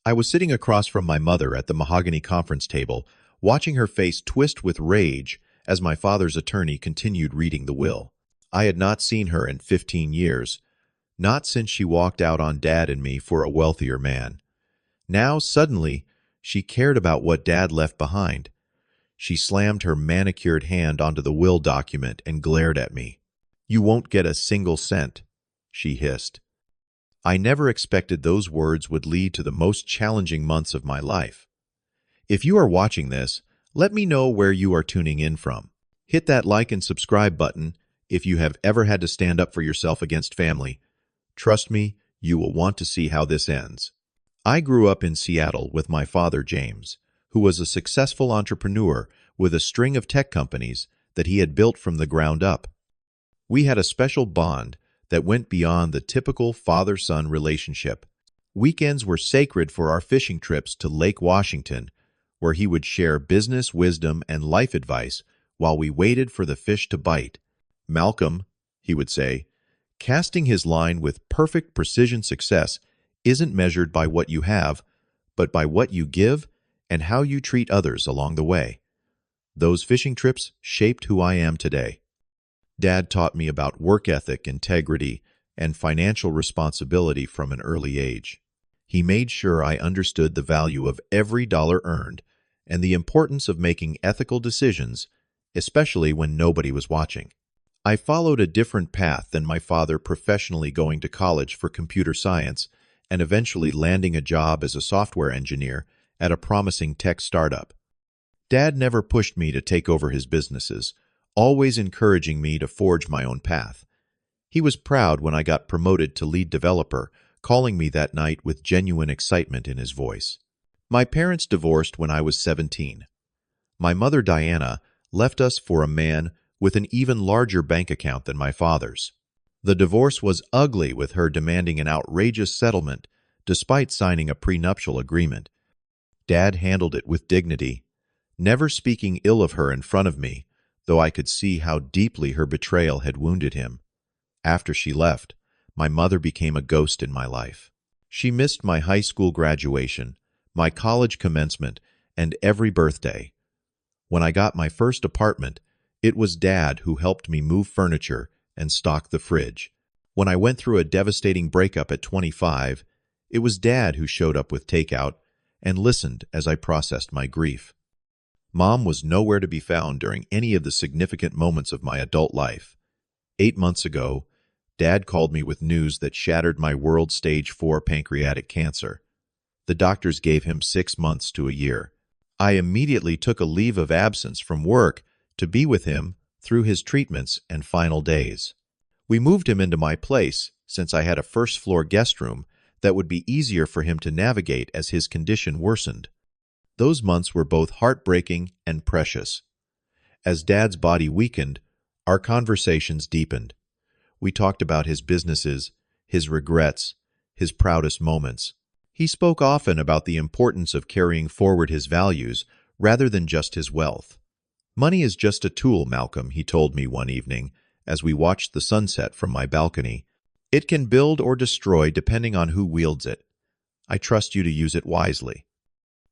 I was sitting across from my mother at the mahogany conference table, watching her face twist with rage as my father's attorney continued reading the will. I had not seen her in 15 years, not since she walked out on Dad and me for a wealthier man. Now, suddenly, she cared about what Dad left behind. She slammed her manicured hand onto the will document and glared at me. "You won't get a single cent," she hissed. I never expected those words would lead to the most challenging months of my life. If you are watching this, let me know where you are tuning in from. Hit that like and subscribe button if you have ever had to stand up for yourself against family. Trust me, you will want to see how this ends. I grew up in Seattle with my father, James, who was a successful entrepreneur with a string of tech companies that he had built from the ground up. We had a special bond that went beyond the typical father-son relationship. Weekends were sacred for our fishing trips to Lake Washington, where he would share business wisdom and life advice while we waited for the fish to bite. "Malcolm," he would say, "casting his line with perfect precision success isn't measured by what you have, but by what you give and how you treat others along the way." Those fishing trips shaped who I am today. Dad taught me about work ethic, integrity, and financial responsibility from an early age. He made sure I understood the value of every dollar earned and the importance of making ethical decisions, especially when nobody was watching. I followed a different path than my father, professionally going to college for computer science and eventually landing a job as a software engineer at a promising tech startup. Dad never pushed me to take over his businesses, always encouraging me to forge my own path. He was proud when I got promoted to lead developer, calling me that night with genuine excitement in his voice. My parents divorced when I was 17. My mother, Diana, left us for a man with an even larger bank account than my father's. The divorce was ugly, with her demanding an outrageous settlement despite signing a prenuptial agreement. Dad handled it with dignity, never speaking ill of her in front of me, though I could see how deeply her betrayal had wounded him. After she left, my mother became a ghost in my life. She missed my high school graduation, my college commencement, and every birthday. When I got my first apartment, it was Dad who helped me move furniture and stock the fridge. When I went through a devastating breakup at 25, it was Dad who showed up with takeout and listened as I processed my grief. Mom was nowhere to be found during any of the significant moments of my adult life. 8 months ago, Dad called me with news that shattered my world stage 4 pancreatic cancer. The doctors gave him 6 months to a year. I immediately took a leave of absence from work to be with him through his treatments and final days. We moved him into my place since I had a first-floor guest room that would be easier for him to navigate as his condition worsened. Those months were both heartbreaking and precious. As Dad's body weakened, our conversations deepened. We talked about his businesses, his regrets, his proudest moments. He spoke often about the importance of carrying forward his values rather than just his wealth. "Money is just a tool, Malcolm," he told me one evening as we watched the sunset from my balcony. "It can build or destroy depending on who wields it. I trust you to use it wisely."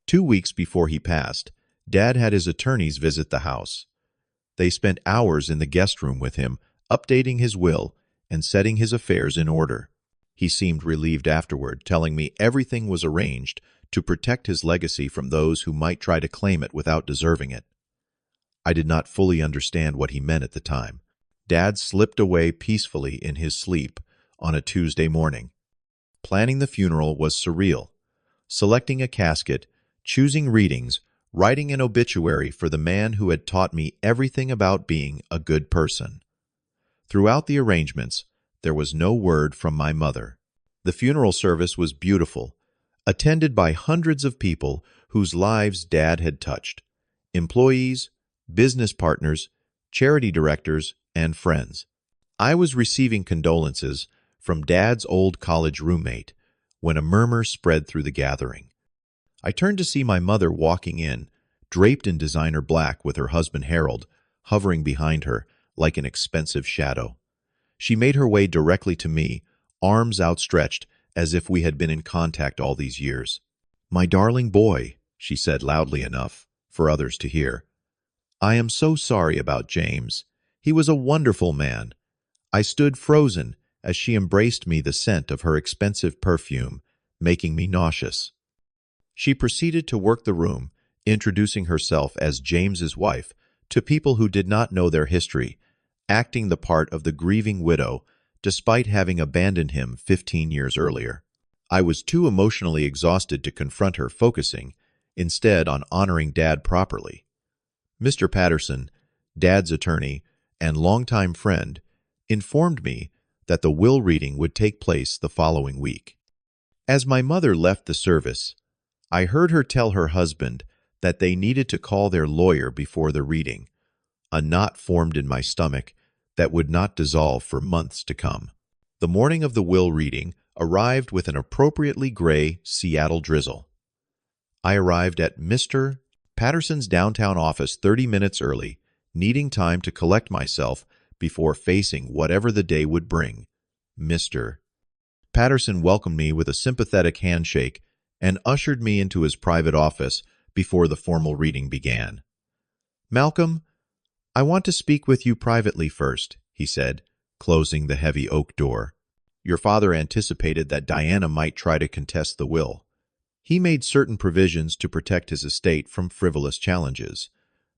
2 weeks before he passed, Dad had his attorneys visit the house. They spent hours in the guest room with him, updating his will and setting his affairs in order. He seemed relieved afterward, telling me everything was arranged to protect his legacy from those who might try to claim it without deserving it. I did not fully understand what he meant at the time. Dad slipped away peacefully in his sleep on a Tuesday morning. Planning the funeral was surreal. Selecting a casket, choosing readings, writing an obituary for the man who had taught me everything about being a good person. Throughout the arrangements, there was no word from my mother. The funeral service was beautiful, attended by hundreds of people whose lives Dad had touched: employees, business partners, charity directors, and friends. I was receiving condolences from Dad's old college roommate when a murmur spread through the gathering. I turned to see my mother walking in, draped in designer black with her husband Harold hovering behind her like an expensive shadow. She made her way directly to me, arms outstretched as if we had been in contact all these years. "My darling boy," she said loudly enough for others to hear. "I am so sorry about James. He was a wonderful man." I stood frozen as she embraced me, the scent of her expensive perfume making me nauseous. She proceeded to work the room, introducing herself as James's wife to people who did not know their history, acting the part of the grieving widow despite having abandoned him 15 years earlier. I was too emotionally exhausted to confront her, focusing instead on honoring Dad properly. Mr. Patterson, Dad's attorney and longtime friend, informed me that the will reading would take place the following week. As my mother left the service, I heard her tell her husband that they needed to call their lawyer before the reading. A knot formed in my stomach that would not dissolve for months to come. The morning of the will reading arrived with an appropriately gray Seattle drizzle. I arrived at Mr. Patterson's downtown office 30 minutes early, needing time to collect myself before facing whatever the day would bring. Mr. Patterson welcomed me with a sympathetic handshake and ushered me into his private office before the formal reading began. "Malcolm, I want to speak with you privately first," he said, closing the heavy oak door. "Your father anticipated that Diana might try to contest the will. He made certain provisions to protect his estate from frivolous challenges,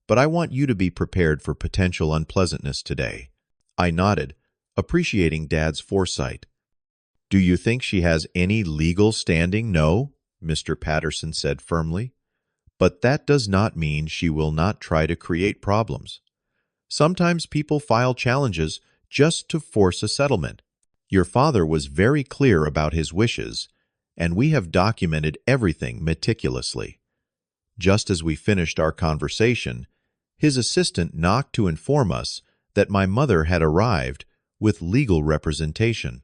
but I want you to be prepared for potential unpleasantness today." I nodded, appreciating Dad's foresight. "Do you think she has any legal standing?" "No," Mr. Patterson said firmly. "But that does not mean she will not try to create problems. Sometimes people file challenges just to force a settlement. Your father was very clear about his wishes, and we have documented everything meticulously." Just as we finished our conversation, his assistant knocked to inform us that my mother had arrived with legal representation.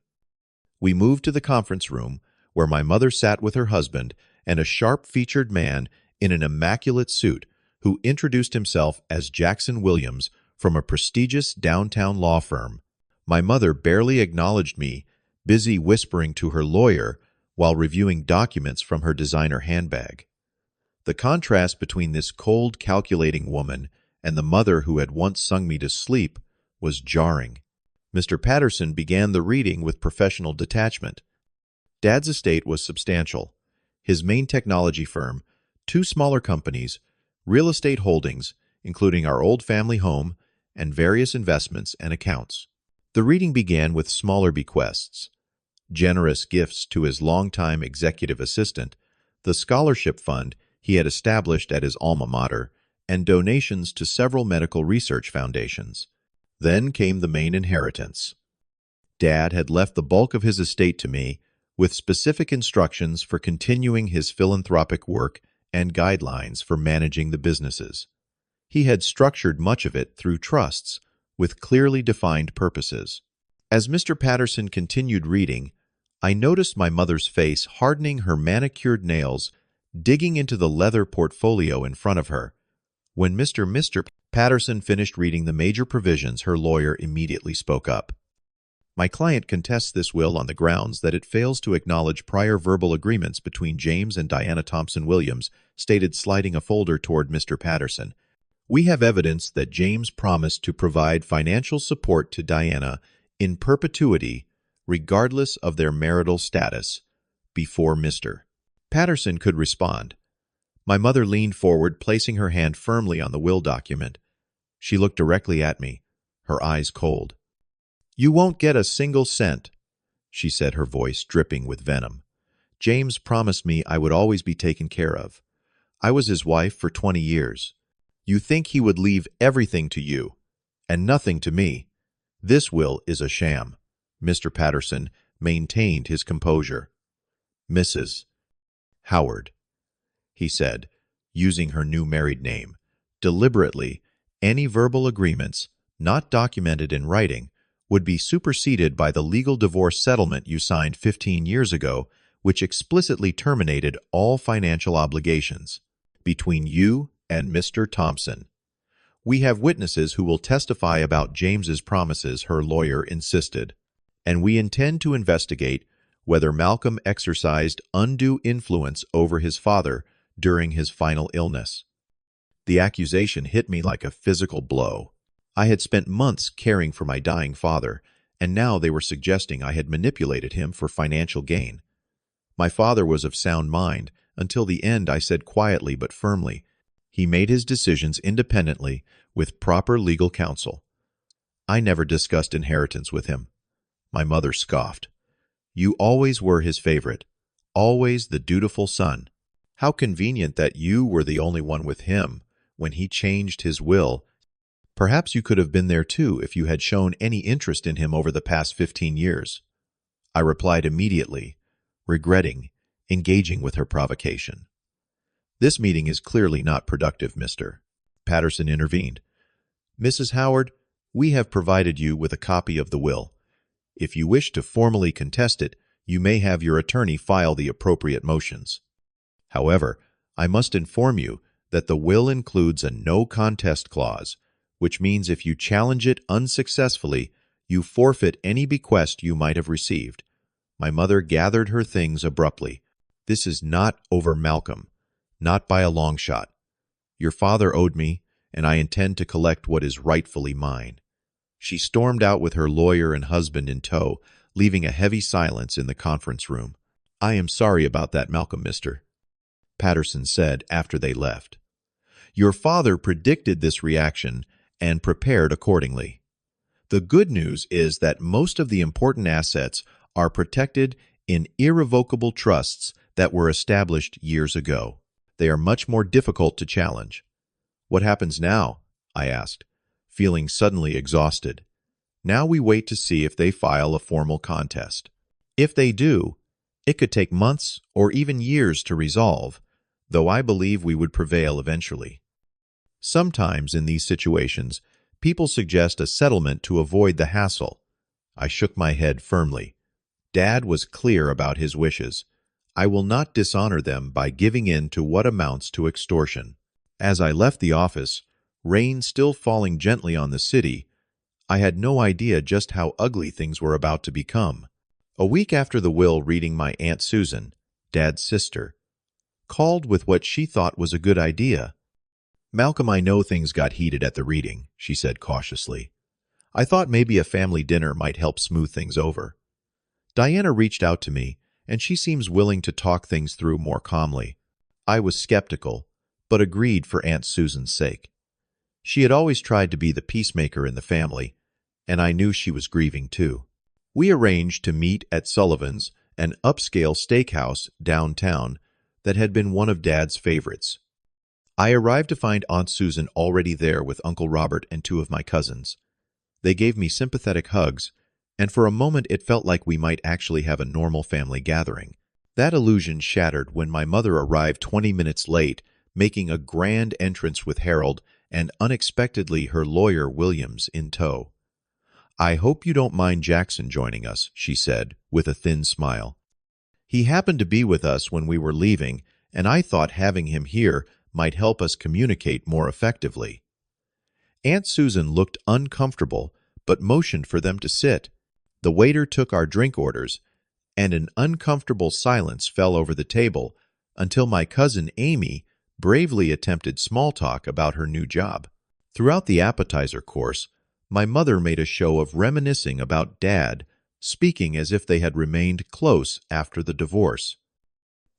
We moved to the conference room, where my mother sat with her husband and a sharp-featured man in an immaculate suit who introduced himself as Jackson Williams from a prestigious downtown law firm. My mother barely acknowledged me, busy whispering to her lawyer while reviewing documents from her designer handbag. The contrast between this cold, calculating woman and the mother who had once sung me to sleep was jarring. Mr. Patterson began the reading with professional detachment. Dad's estate was substantial. His main technology firm, 2 smaller companies, real estate holdings, including our old family home, and various investments and accounts. The reading began with smaller bequests, generous gifts to his longtime executive assistant, the scholarship fund he had established at his alma mater, and donations to several medical research foundations. Then came the main inheritance. Dad had left the bulk of his estate to me, with specific instructions for continuing his philanthropic work and guidelines for managing the businesses. He had structured much of it through trusts, with clearly defined purposes. As Mr. Patterson continued reading, I noticed my mother's face hardening, her manicured nails digging into the leather portfolio in front of her. When Mr. Patterson finished reading the major provisions, her lawyer immediately spoke up. "My client contests this will on the grounds that it fails to acknowledge prior verbal agreements between James and Diana Thompson Williams," stated, sliding a folder toward Mr. Patterson. "We have evidence that James promised to provide financial support to Diana in perpetuity, regardless of their marital status." Before Mr. Patterson could respond, my mother leaned forward, placing her hand firmly on the will document. She looked directly at me, her eyes cold. "You won't get a single cent," she said, her voice dripping with venom. "James promised me I would always be taken care of. I was his wife for 20 years. You think he would leave everything to you, and nothing to me? This will is a sham." Mr. Patterson maintained his composure. "Mrs. Howard," he said, using her new married name. "Deliberately, any verbal agreements, not documented in writing, would be superseded by the legal divorce settlement you signed 15 years ago, which explicitly terminated all financial obligations between you and Mr. Thompson. We have witnesses who will testify about James's promises," her lawyer insisted, "and we intend to investigate whether Malcolm exercised undue influence over his father during his final illness. The accusation hit me like a physical blow. I had spent months caring for my dying father, and now they were suggesting I had manipulated him for financial gain. My father was of sound mind. Until the end, I said quietly but firmly. He made his decisions independently with proper legal counsel. I never discussed inheritance with him. My mother scoffed. You always were his favorite, always the dutiful son. How convenient that you were the only one with him when he changed his will. Perhaps you could have been there too if you had shown any interest in him over the past 15 years. I replied immediately, regretting engaging with her provocation. This meeting is clearly not productive, Mr. Patterson intervened. Mrs. Howard, we have provided you with a copy of the will. If you wish to formally contest it, you may have your attorney file the appropriate motions. However, I must inform you that the will includes a no-contest clause, which means if you challenge it unsuccessfully, you forfeit any bequest you might have received. My mother gathered her things abruptly. This is not over Malcolm, not by a long shot. Your father owed me, and I intend to collect what is rightfully mine. She stormed out with her lawyer and husband in tow, leaving a heavy silence in the conference room. I am sorry about that, Malcolm, Mr. Patterson said after they left. Your father predicted this reaction and prepared accordingly. The good news is that most of the important assets are protected in irrevocable trusts that were established years ago. They are much more difficult to challenge. What happens now? I asked, feeling suddenly exhausted. Now we wait to see if they file a formal contest. If they do, it could take months or even years to resolve, though I believe we would prevail eventually. Sometimes in these situations, people suggest a settlement to avoid the hassle. I shook my head firmly. Dad was clear about his wishes. I will not dishonor them by giving in to what amounts to extortion. As I left the office, rain still falling gently on the city, I had no idea just how ugly things were about to become. A week after the will reading, my Aunt Susan, Dad's sister, called with what she thought was a good idea. Malcolm, I know things got heated at the reading, she said cautiously. I thought maybe a family dinner might help smooth things over. Diana reached out to me, and she seems willing to talk things through more calmly. I was skeptical, but agreed for Aunt Susan's sake. She had always tried to be the peacemaker in the family, and I knew she was grieving too. We arranged to meet at Sullivan's, an upscale steakhouse downtown that had been one of Dad's favorites. I arrived to find Aunt Susan already there with Uncle Robert and two of my cousins. They gave me sympathetic hugs, and for a moment it felt like we might actually have a normal family gathering. That illusion shattered when my mother arrived 20 minutes late, making a grand entrance with Harold and unexpectedly her lawyer Williams in tow. I hope you don't mind Jackson joining us, she said, with a thin smile. He happened to be with us when we were leaving, and I thought having him here might help us communicate more effectively. Aunt Susan looked uncomfortable, but motioned for them to sit. The waiter took our drink orders, and an uncomfortable silence fell over the table until my cousin Amy bravely attempted small talk about her new job. Throughout the appetizer course, my mother made a show of reminiscing about Dad, speaking as if they had remained close after the divorce.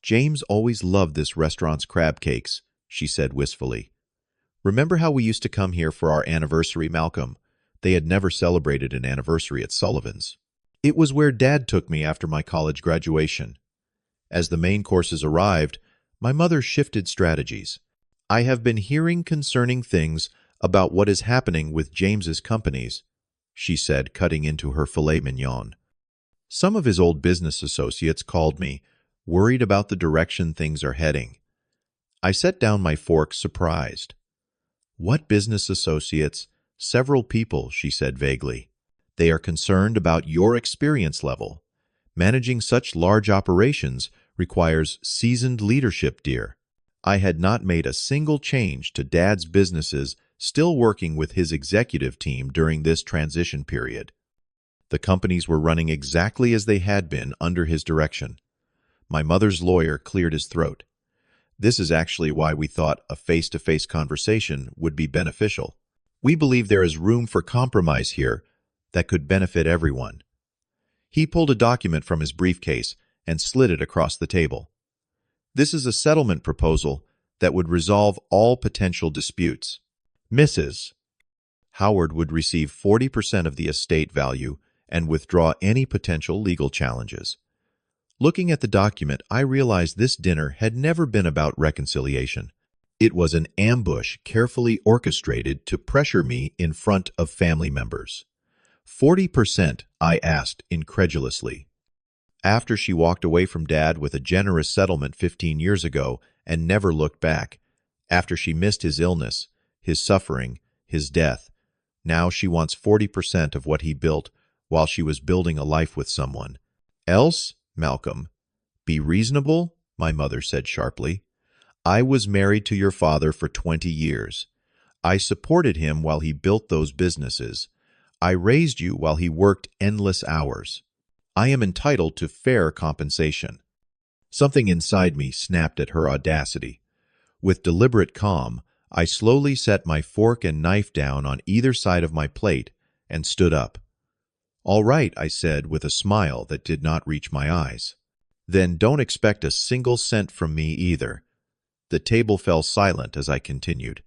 James always loved this restaurant's crab cakes, she said wistfully. Remember how we used to come here for our anniversary, Malcolm? They had never celebrated an anniversary at Sullivan's. It was where Dad took me after my college graduation. As the main courses arrived, my mother shifted strategies. I have been hearing concerning things about what is happening with James's companies, she said, cutting into her filet mignon. Some of his old business associates called me, worried about the direction things are heading. I set down my fork, surprised. What business associates? Several people, she said vaguely. They are concerned about your experience level. Managing such large operations requires seasoned leadership, dear. I had not made a single change to Dad's businesses, still working with his executive team during this transition period. The companies were running exactly as they had been under his direction. My mother's lawyer cleared his throat. This is actually why we thought a face-to-face conversation would be beneficial. We believe there is room for compromise here that could benefit everyone. He pulled a document from his briefcase and slid it across the table. This is a settlement proposal that would resolve all potential disputes. Mrs. Howard would receive 40% of the estate value and withdraw any potential legal challenges. Looking at the document, I realized this dinner had never been about reconciliation. It was an ambush carefully orchestrated to pressure me in front of family members. 40%, I asked incredulously. After she walked away from Dad with a generous settlement 15 years ago and never looked back, after she missed his illness, his suffering, his death, now she wants 40% of what he built while she was building a life with someone else. Malcolm, be reasonable, my mother said sharply. I was married to your father for 20 years. I supported him while he built those businesses. I raised you while he worked endless hours. I am entitled to fair compensation. Something inside me snapped at her audacity. With deliberate calm, I slowly set my fork and knife down on either side of my plate and stood up. All right, I said with a smile that did not reach my eyes. Then don't expect a single cent from me either. The table fell silent as I continued.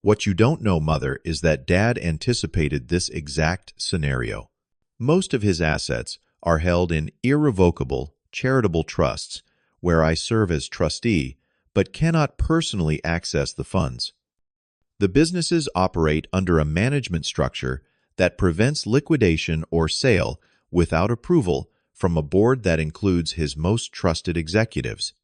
What you don't know, Mother, is that Dad anticipated this exact scenario. Most of his assets are held in irrevocable, charitable trusts, where I serve as trustee, but cannot personally access the funds. The businesses operate under a management structure that prevents liquidation or sale without approval from a board that includes his most trusted executives.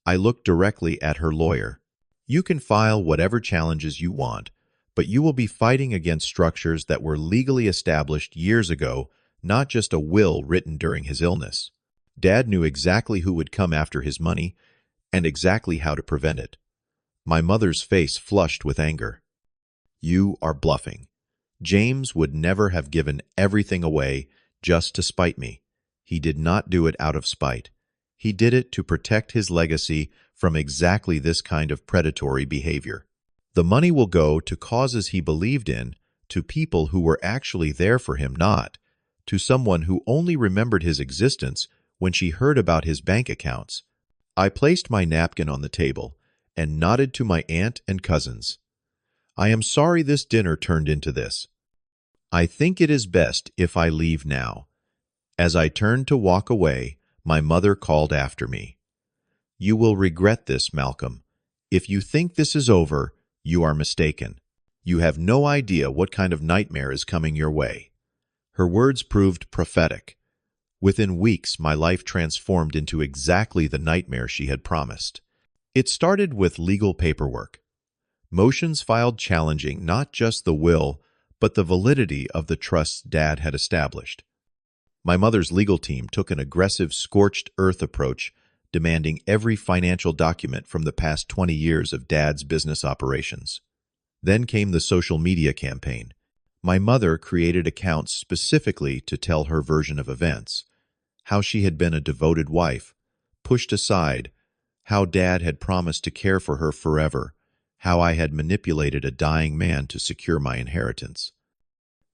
I looked directly at her lawyer. You can file whatever challenges you want, but you will be fighting against structures that were legally established years ago, not just a will written during his illness. Dad knew exactly who would come after his money and exactly how to prevent it. My mother's face flushed with anger. You are bluffing. James would never have given everything away just to spite me. He did not do it out of spite. He did it to protect his legacy from exactly this kind of predatory behavior. The money will go to causes he believed in, to people who were actually there for him, not to someone who only remembered his existence when she heard about his bank accounts. I placed my napkin on the table and nodded to my aunt and cousins. I am sorry this dinner turned into this. I think it is best if I leave now. As I turned to walk away, my mother called after me. You will regret this, Malcolm. If you think this is over, you are mistaken. You have no idea what kind of nightmare is coming your way. Her words proved prophetic. Within weeks, my life transformed into exactly the nightmare she had promised. It started with legal paperwork. Motions filed challenging not just the will, but the validity of the trusts Dad had established. My mother's legal team took an aggressive scorched earth approach, demanding every financial document from the past 20 years of Dad's business operations. Then came the social media campaign. My mother created accounts specifically to tell her version of events, how she had been a devoted wife, pushed aside, how Dad had promised to care for her forever, how I had manipulated a dying man to secure my inheritance.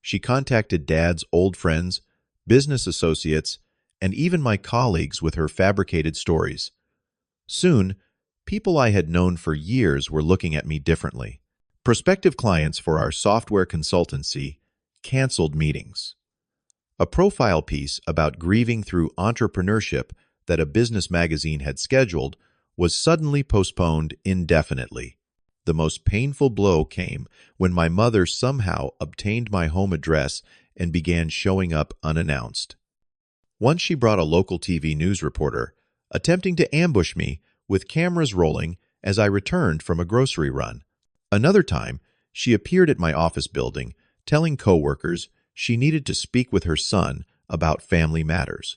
She contacted Dad's old friends, business associates, and even my colleagues with her fabricated stories. Soon, people I had known for years were looking at me differently. Prospective clients for our software consultancy canceled meetings. A profile piece about grieving through entrepreneurship that a business magazine had scheduled was suddenly postponed indefinitely. The most painful blow came when my mother somehow obtained my home address and began showing up unannounced. Once she brought a local TV news reporter, attempting to ambush me with cameras rolling as I returned from a grocery run. Another time, she appeared at my office building, telling coworkers she needed to speak with her son about family matters.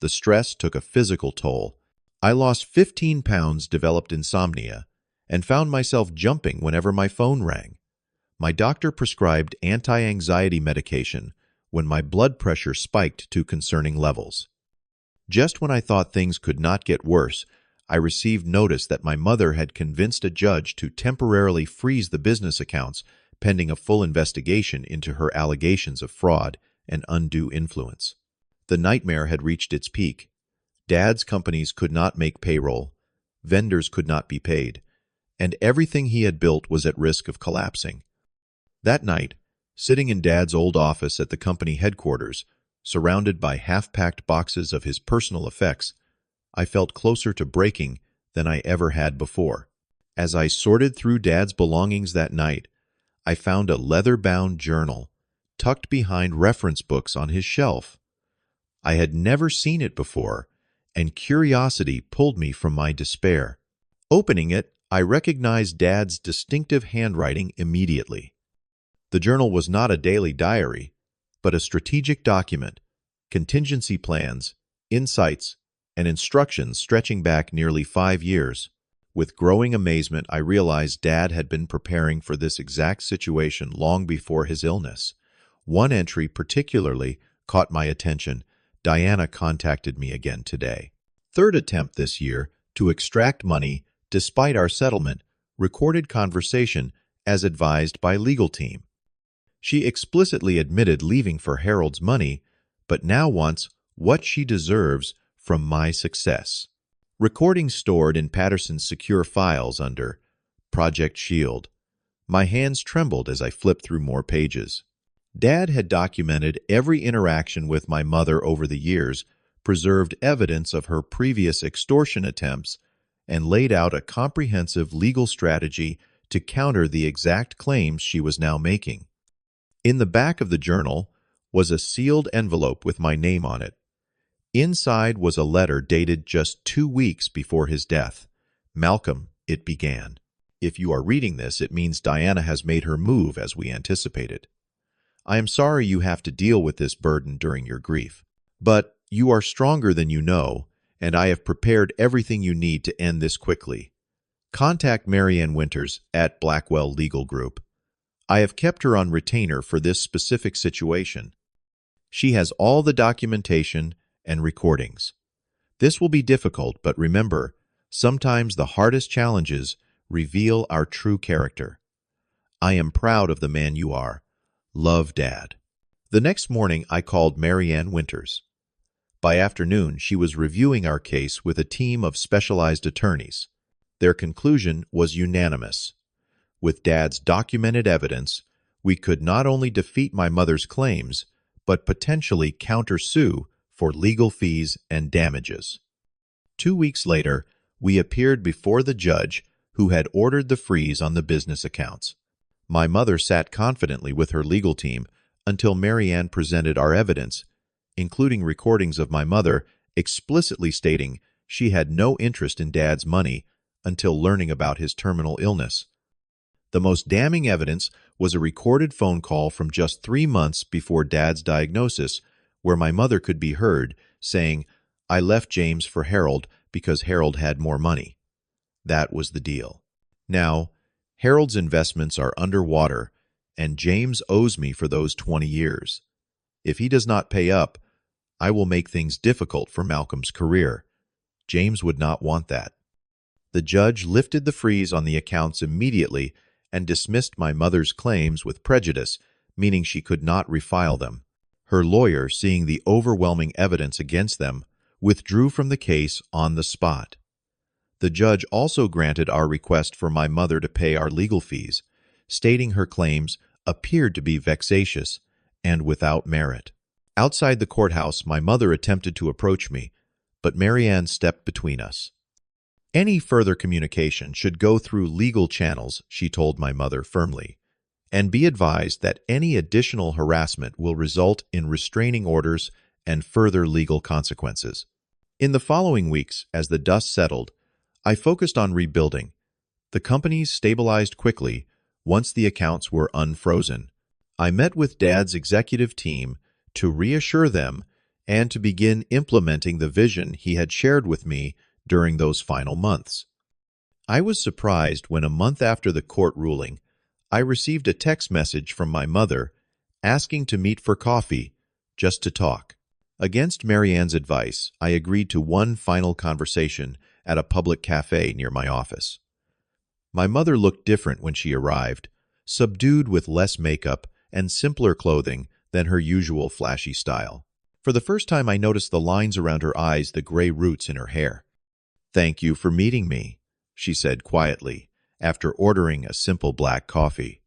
The stress took a physical toll. I lost 15 pounds, developed insomnia, and found myself jumping whenever my phone rang. My doctor prescribed anti-anxiety medication, when my blood pressure spiked to concerning levels. Just when I thought things could not get worse, I received notice that my mother had convinced a judge to temporarily freeze the business accounts pending a full investigation into her allegations of fraud and undue influence. The nightmare had reached its peak. Dad's companies could not make payroll, vendors could not be paid, and everything he had built was at risk of collapsing. That night, sitting in Dad's old office at the company headquarters, surrounded by half-packed boxes of his personal effects, I felt closer to breaking than I ever had before. As I sorted through Dad's belongings that night, I found a leather-bound journal tucked behind reference books on his shelf. I had never seen it before, and curiosity pulled me from my despair. Opening it, I recognized Dad's distinctive handwriting immediately. The journal was not a daily diary, but a strategic document, contingency plans, insights, and instructions stretching back nearly 5 years. With growing amazement, I realized Dad had been preparing for this exact situation long before his illness. One entry particularly caught my attention. Diana contacted me again today. Third attempt this year to extract money despite our settlement, recorded conversation as advised by legal team. She explicitly admitted leaving for Harold's money, but now wants what she deserves from my success. Recording stored in Patterson's secure files under Project Shield. My hands trembled as I flipped through more pages. Dad had documented every interaction with my mother over the years, preserved evidence of her previous extortion attempts, and laid out a comprehensive legal strategy to counter the exact claims she was now making. In the back of the journal was a sealed envelope with my name on it. Inside was a letter dated just 2 weeks before his death. Malcolm, it began. If you are reading this, it means Diana has made her move as we anticipated. I am sorry you have to deal with this burden during your grief. But you are stronger than you know, and I have prepared everything you need to end this quickly. Contact Marianne Winters at Blackwell Legal Group. I have kept her on retainer for this specific situation. She has all the documentation and recordings. This will be difficult, but remember, sometimes the hardest challenges reveal our true character. I am proud of the man you are. Love, Dad. The next morning, I called Marianne Winters. By afternoon, she was reviewing our case with a team of specialized attorneys. Their conclusion was unanimous. With Dad's documented evidence, we could not only defeat my mother's claims, but potentially countersue for legal fees and damages. 2 weeks later, we appeared before the judge who had ordered the freeze on the business accounts. My mother sat confidently with her legal team until Marianne presented our evidence, including recordings of my mother explicitly stating she had no interest in Dad's money until learning about his terminal illness. The most damning evidence was a recorded phone call from just 3 months before Dad's diagnosis, where my mother could be heard saying, "I left James for Harold because Harold had more money." That was the deal. Now, Harold's investments are underwater, and James owes me for those 20 years. If he does not pay up, I will make things difficult for Malcolm's career. James would not want that. The judge lifted the freeze on the accounts immediately and dismissed my mother's claims with prejudice, meaning she could not refile them. Her lawyer, seeing the overwhelming evidence against them, withdrew from the case on the spot. The judge also granted our request for my mother to pay our legal fees, stating her claims appeared to be vexatious and without merit. Outside the courthouse, my mother attempted to approach me, but Marianne stepped between us. Any further communication should go through legal channels, she told my mother firmly, and be advised that any additional harassment will result in restraining orders and further legal consequences. In the following weeks, as the dust settled, I focused on rebuilding. The companies stabilized quickly once the accounts were unfrozen. I met with Dad's executive team to reassure them and to begin implementing the vision he had shared with me during those final months. I was surprised when a month after the court ruling, I received a text message from my mother asking to meet for coffee just to talk. Against Marianne's advice, I agreed to one final conversation at a public cafe near my office. My mother looked different when she arrived, subdued with less makeup and simpler clothing than her usual flashy style. For the first time, I noticed the lines around her eyes, the gray roots in her hair. "Thank you for meeting me," she said quietly, after ordering a simple black coffee.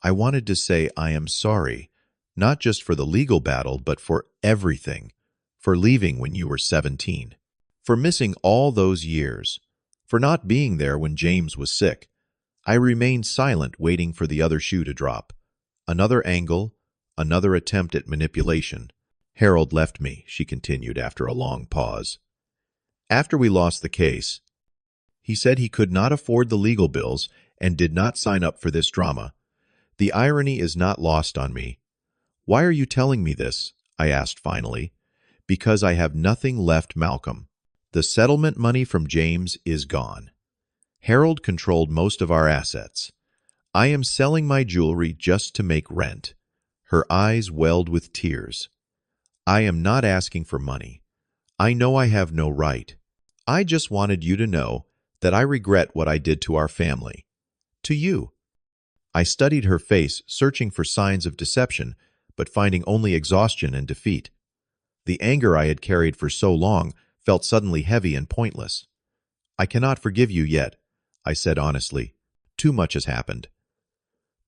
"I wanted to say I am sorry, not just for the legal battle, but for everything, for leaving when you were 17, for missing all those years, for not being there when James was sick." I remained silent, waiting for the other shoe to drop. Another angle, another attempt at manipulation. "Harold left me," she continued after a long pause. "After we lost the case, he said he could not afford the legal bills and did not sign up for this drama. The irony is not lost on me. Why are you telling me this?" I asked finally. "Because I have nothing left, Malcolm. The settlement money from James is gone. Harold controlled most of our assets. I am selling my jewelry just to make rent." Her eyes welled with tears. "I am not asking for money. I know I have no right. I just wanted you to know that I regret what I did to our family. To you." I studied her face, searching for signs of deception, but finding only exhaustion and defeat. The anger I had carried for so long felt suddenly heavy and pointless. "I cannot forgive you yet," I said honestly. "Too much has happened.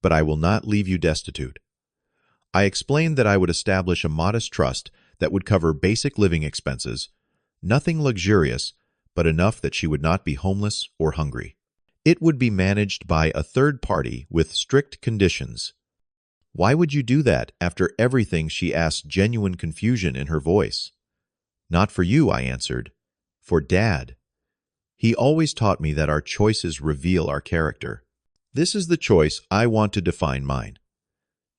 But I will not leave you destitute." I explained that I would establish a modest trust that would cover basic living expenses, nothing luxurious, but enough that she would not be homeless or hungry. It would be managed by a third party with strict conditions. "Why would you do that after everything?" she asked, genuine confusion in her voice. "Not for you," I answered. "For Dad. He always taught me that our choices reveal our character. This is the choice I want to define mine."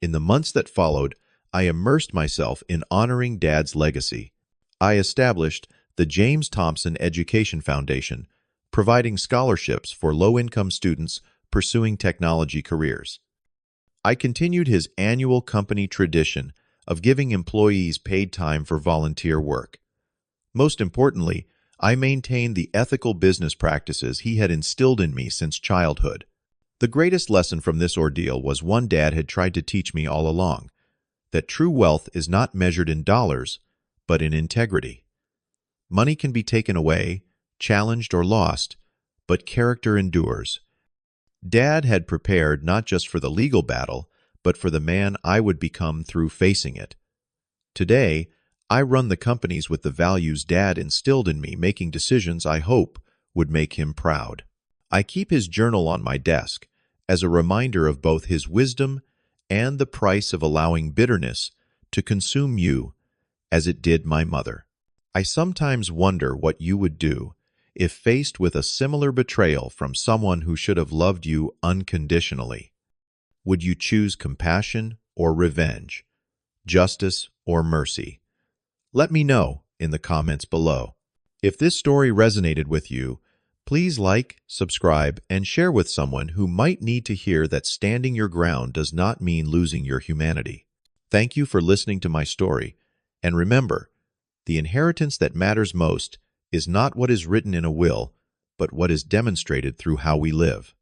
In the months that followed, I immersed myself in honoring Dad's legacy. I established the James Thompson Education Foundation, providing scholarships for low-income students pursuing technology careers. I continued his annual company tradition of giving employees paid time for volunteer work. Most importantly, I maintained the ethical business practices he had instilled in me since childhood. The greatest lesson from this ordeal was one Dad had tried to teach me all along, that true wealth is not measured in dollars, but in integrity. Money can be taken away, challenged, or lost, but character endures. Dad had prepared not just for the legal battle, but for the man I would become through facing it. Today, I run the companies with the values Dad instilled in me, making decisions I hope would make him proud. I keep his journal on my desk as a reminder of both his wisdom and the price of allowing bitterness to consume you as it did my mother. I sometimes wonder what you would do if faced with a similar betrayal from someone who should have loved you unconditionally. Would you choose compassion or revenge, justice or mercy? Let me know in the comments below. If this story resonated with you, please like, subscribe, and share with someone who might need to hear that standing your ground does not mean losing your humanity. Thank you for listening to my story, and remember, the inheritance that matters most is not what is written in a will, but what is demonstrated through how we live.